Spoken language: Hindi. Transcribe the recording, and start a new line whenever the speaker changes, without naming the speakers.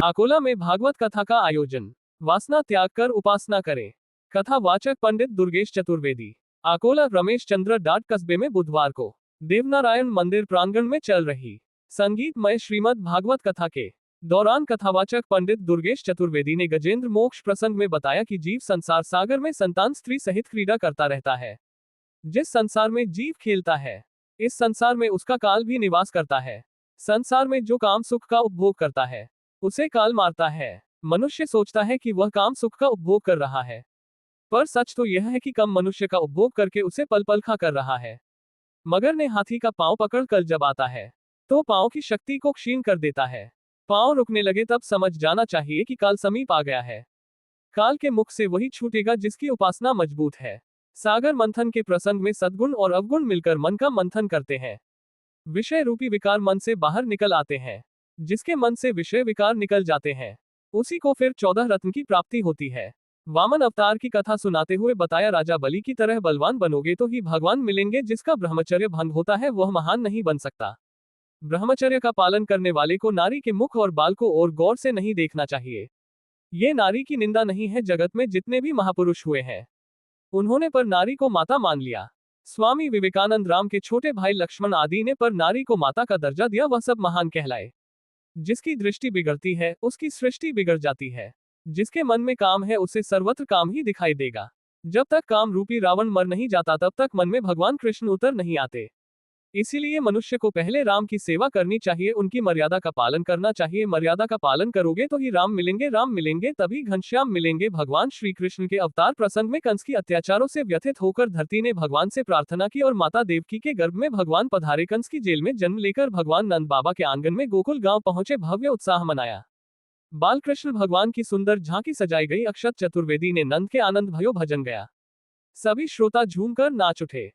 अकोला में भागवत कथा का आयोजन। वासना त्याग कर उपासना करें। कथावाचक पंडित दुर्गेश चतुर्वेदी। अकोला रमेश चंद्र डाट कस्बे में बुधवार को देवनारायण मंदिर प्रांगण में चल रही संगीतमय श्रीमद् भागवत कथा के दौरान कथावाचक पंडित दुर्गेश चतुर्वेदी ने गजेंद्र मोक्ष प्रसंग में बताया कि जीव संसार सागर में संतान स्त्री सहित क्रीड़ा करता रहता है। जिस संसार में जीव खेलता है, इस संसार में उसका काल भी निवास करता है। संसार में जो काम सुख का उपभोग करता है, उसे काल मारता है। मनुष्य सोचता है कि वह काम सुख का उपभोग कर रहा है, पर सच तो यह है कि कम मनुष्य का उपभोग करके उसे पल पल खा कर रहा है। मगर ने हाथी का पांव पकड़ कर जब आता है, तो पांव की शक्ति को क्षीण कर देता है। पांव रुकने लगे तब समझ जाना चाहिए कि काल समीप आ गया है। काल के मुख से वही छूटेगा जिसकी उपासना मजबूत है। सागर मंथन के प्रसंग में सद्गुण और अवगुण मिलकर मन का मंथन करते हैं। विषय रूपी विकार मन से बाहर निकल आते हैं। जिसके मन से विषय विकार निकल जाते हैं, उसी को फिर 14 रत्न की प्राप्ति होती है। वामन अवतार की कथा सुनाते हुए बताया, राजा बलि की तरह बलवान बनोगे तो ही भगवान मिलेंगे। जिसका ब्रह्मचर्य भंग होता है वह महान नहीं बन सकता। ब्रह्मचर्य का पालन करने वाले को नारी के मुख और बाल को और गौर से नहीं देखना चाहिए। ये नारी की निंदा नहीं है। जगत में जितने भी महापुरुष हुए हैं, उन्होंने पर नारी को माता मान लिया। स्वामी विवेकानंद, राम के छोटे भाई लक्ष्मण आदि ने पर नारी को माता का दर्जा दिया। वह सब महान कहलाए। जिसकी दृष्टि बिगड़ती है, उसकी सृष्टि बिगड़ जाती है। जिसके मन में काम है, उसे सर्वत्र काम ही दिखाई देगा। जब तक काम रूपी रावण मर नहीं जाता, तब तक मन में भगवान कृष्ण उतर नहीं आते। इसीलिए मनुष्य को पहले राम की सेवा करनी चाहिए, उनकी मर्यादा का पालन करना चाहिए। मर्यादा का पालन करोगे तो ही राम मिलेंगे, राम मिलेंगे तभी घनश्याम मिलेंगे। भगवान श्री कृष्ण के अवतार प्रसंग में कंस की अत्याचारों से व्यथित होकर धरती ने भगवान से प्रार्थना की और माता देवकी के गर्भ में भगवान पधारे। कंस की जेल में जन्म लेकर भगवान नंद बाबा के आंगन में गोकुल गांव पहुंचे। भव्य उत्साह मनाया। बालकृष्ण भगवान की सुंदर झांकी सजाई गई। अक्षत चतुर्वेदी ने नंद के आनंद भयो भजन गाया। सभी श्रोता झूमकर नाच उठे।